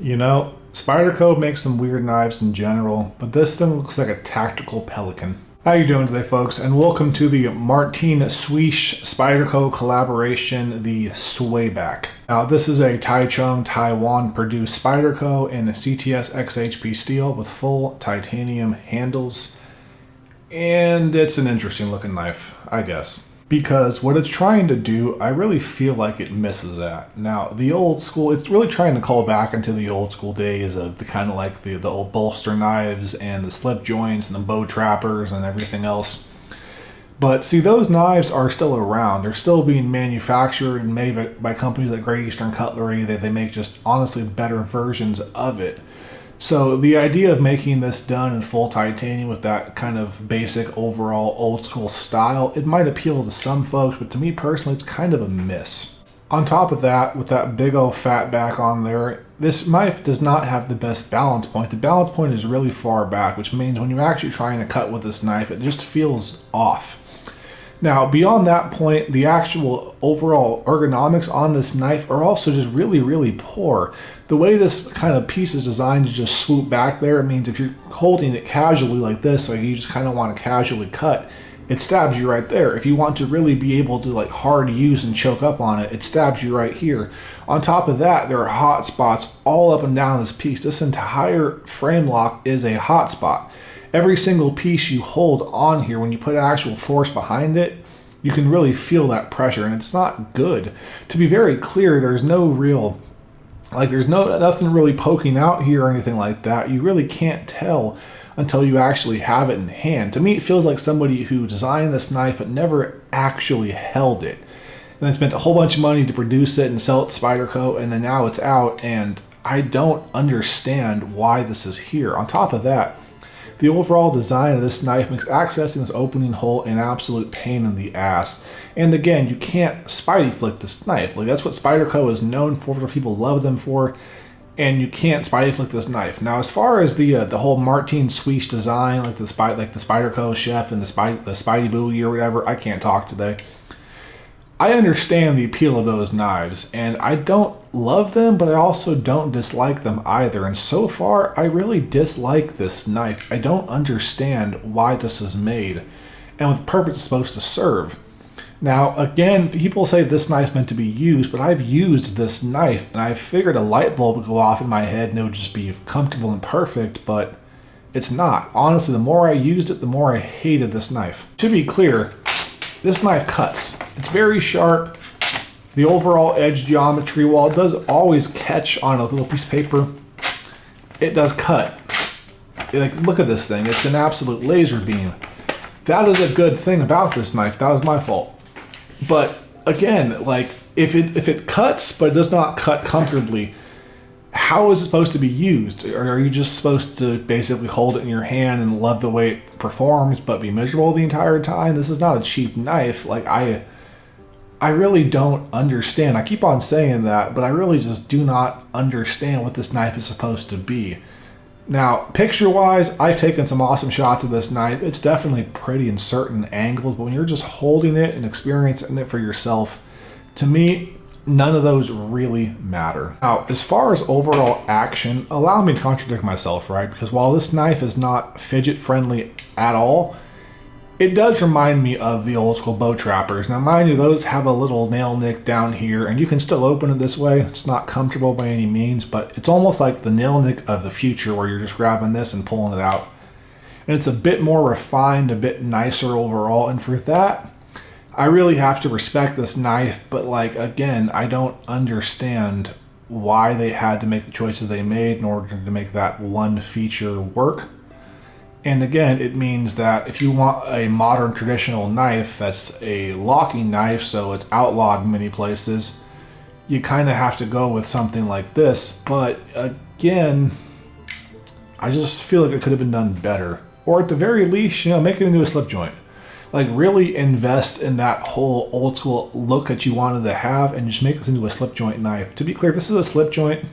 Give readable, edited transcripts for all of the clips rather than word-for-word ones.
You know, Spyderco makes some weird knives in general, but this thing looks like a tactical pelican. How you doing today, folks? And welcome to the Martin Swish Spyderco collaboration, the Swayback. Now, this is a Taichung, Taiwan-produced Spyderco in CTS XHP steel with full titanium handles, and it's an interesting looking knife, I guess. Because what it's trying to do, I really feel like it misses at. Now, the old school, it's really trying to call back into the old school days of the kind of like the old bolster knives and the slip joints and the bow trappers and everything else. But see, those knives are still around. They're still being manufactured and made by companies like Great Eastern Cutlery. They make just honestly better versions of it. So the idea of making this done in full titanium with that kind of basic overall old school style, it might appeal to some folks, but to me personally, it's kind of a miss. On top of that, with that big old fat back on there, this knife does not have the best balance point. The balance point is really far back, which means when you're actually trying to cut with this knife, it just feels off. Now, beyond that point, the actual overall ergonomics on this knife are also just really, really poor. The way this kind of piece is designed to just swoop back there, it means if you're holding it casually like this, like you just kind of want to casually cut, it stabs you right there. If you want to really be able to like hard use and choke up on it, it stabs you right here. On top of that, there are hot spots all up and down this piece. This entire frame lock is a hot spot. Every single piece you hold on here, when you put actual force behind it, you can really feel that pressure, and it's not good. To be very clear, there's no real, there's nothing really poking out here or anything like that. You really can't tell until you actually have it in hand. To me, it feels like somebody who designed this knife but never actually held it, and then spent a whole bunch of money to produce it and sell it to Spyderco, and then now it's out, and I don't understand why this is here. On top of that, the overall design of this knife makes accessing this opening hole an absolute pain in the ass. And again, you can't Spidey flick this knife. Like, that's what Spyderco is known for, what people love them for, and you can't Spidey flick this knife. Now, as far as the whole Martin Swish design, like the Spyderco chef and the Spidey buoy or whatever, I can't talk today. I understand the appeal of those knives, and I don't love them, but I also don't dislike them either. And so far, I really dislike this knife. I don't understand why this is made and what purpose it's supposed to serve. Now, again, people say this knife's meant to be used, but I've used this knife, and I figured a light bulb would go off in my head and it would just be comfortable and perfect, but it's not. Honestly, the more I used it, the more I hated this knife. To be clear, this knife cuts. It's very sharp. The overall edge geometry, while it does always catch on a little piece of paper, it does cut. Like, look at this thing. It's an absolute laser beam. That is a good thing about this knife. That was my fault. But again, like, if it cuts but it does not cut comfortably, how is it supposed to be used? Or are you just supposed to basically hold it in your hand and love the way it performs but be miserable the entire time? This is not a cheap knife. Like, I really don't understand. I keep on saying that, but I really just do not understand what this knife is supposed to be. Now, picture-wise, I've taken some awesome shots of this knife. It's definitely pretty in certain angles, but when you're just holding it and experiencing it for yourself, to me, none of those really matter. Now, as far as overall action, allow me to contradict myself, right? Because while this knife is not fidget-friendly at all, it does remind me of the old school bow trappers. Now, mind you, those have a little nail nick down here, and you can still open it this way. It's not comfortable by any means, but it's almost like the nail nick of the future where you're just grabbing this and pulling it out. And it's a bit more refined, a bit nicer overall, and for that, I really have to respect this knife, but like, again, I don't understand why they had to make the choices they made in order to make that one feature work. And again, it means that if you want a modern traditional knife that's a locking knife, so it's outlawed in many places, you kind of have to go with something like this. But again, I just feel like it could have been done better. Or at the very least, make it into a slip joint. Like, really invest in that whole old school look that you wanted to have and just make this into a slip joint knife. To be clear, this is a slip joint.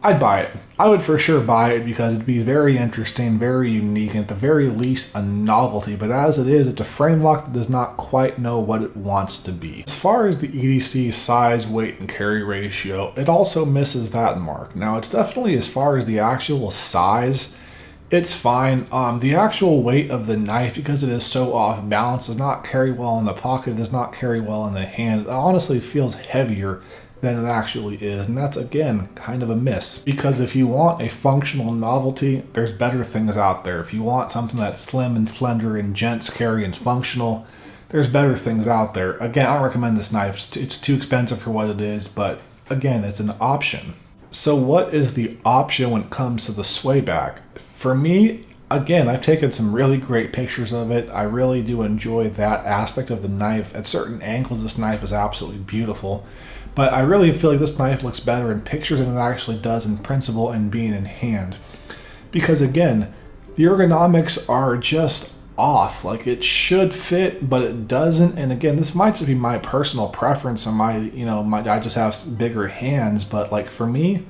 I'd buy it. I would for sure buy it because it'd be very interesting, very unique, and at the very least a novelty. But as it is, it's a frame lock that does not quite know what it wants to be. As far as the EDC size, weight, and carry ratio, it also misses that mark. Now, it's definitely, as far as the actual size, it's fine. The actual weight of the knife, because it is so off balance, does not carry well in the pocket, does not carry well in the hand. It honestly feels heavier than it actually is, and that's again kind of a miss, because if you want a functional novelty, there's better things out there. If you want something that's slim and slender and gents carry and functional, there's better things out there. Again, I don't recommend this knife. It's too expensive for what it is, but again, it's an option. So what is the option when it comes to the Swayback? For me, again, I've taken some really great pictures of it. I really do enjoy that aspect of the knife. At certain angles, this knife is absolutely beautiful. But I really feel like this knife looks better in pictures than it actually does in principle and being in hand. Because again, the ergonomics are just off. Like, it should fit, but it doesn't. And again, this might just be my personal preference, and I just have bigger hands. But like, for me,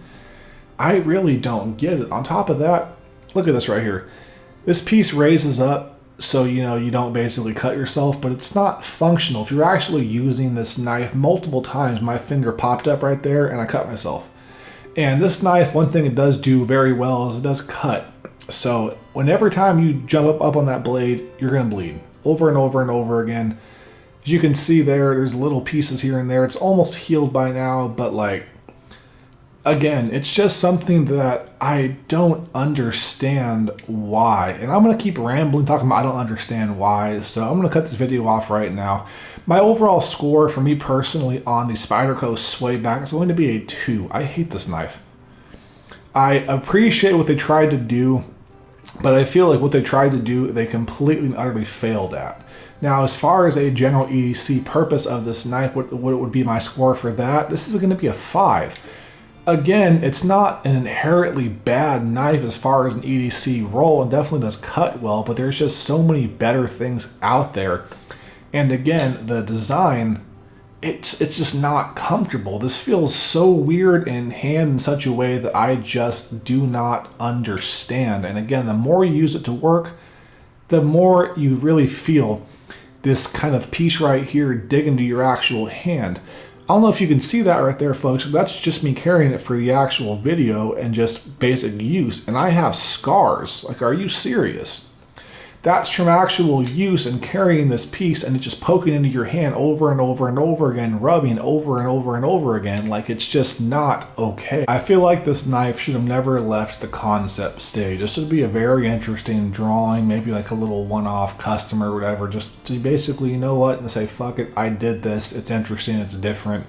I really don't get it. On top of that, look at this right here. This piece raises up so you don't basically cut yourself, but it's not functional. If you're actually using this knife multiple times, my finger popped up right there and I cut myself. And this knife, one thing it does do very well is it does cut. So whenever time you jump up on that blade, you're gonna bleed over and over and over again. As you can see there's little pieces here and there. It's almost healed by now, but like, again, it's just something that I don't understand why. And I'm going to keep rambling, talking about I don't understand why. So I'm going to cut this video off right now. My overall score for me personally on the Spyderco Swayback is going to be a 2. I hate this knife. I appreciate what they tried to do, but I feel like what they tried to do, they completely and utterly failed at. Now, as far as a general EDC purpose of this knife, what would be my score for that? This is going to be a 5. Again, it's not an inherently bad knife as far as an EDC roll, and definitely does cut well, but there's just so many better things out there. And again, the design, it's just not comfortable. This feels so weird in hand in such a way that I just do not understand. And again, the more you use it to work, the more you really feel this kind of piece right here dig into your actual hand. I don't know if you can see that right there, folks. That's just me carrying it for the actual video and just basic use. And I have scars. Like, are you serious? That's from actual use and carrying this piece and it just poking into your hand over and over and over again, rubbing over and over and over again. Like, it's just not okay. I feel like this knife should have never left the concept stage. This would be a very interesting drawing, maybe like a little one-off custom or whatever, just to basically, you know what, and say, fuck it, I did this, it's interesting, it's different.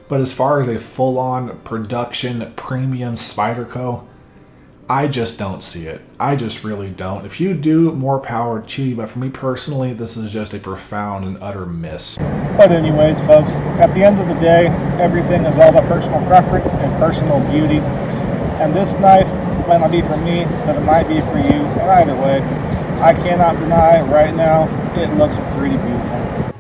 But as far as a full-on production premium Spyderco, I just don't see it. I just really don't. If you do, more power to you, but for me personally, this is just a profound and utter miss. But anyways, folks, at the end of the day, everything is all about personal preference and personal beauty. And this knife might not be for me, but it might be for you. And either way, I cannot deny right now, it looks pretty beautiful.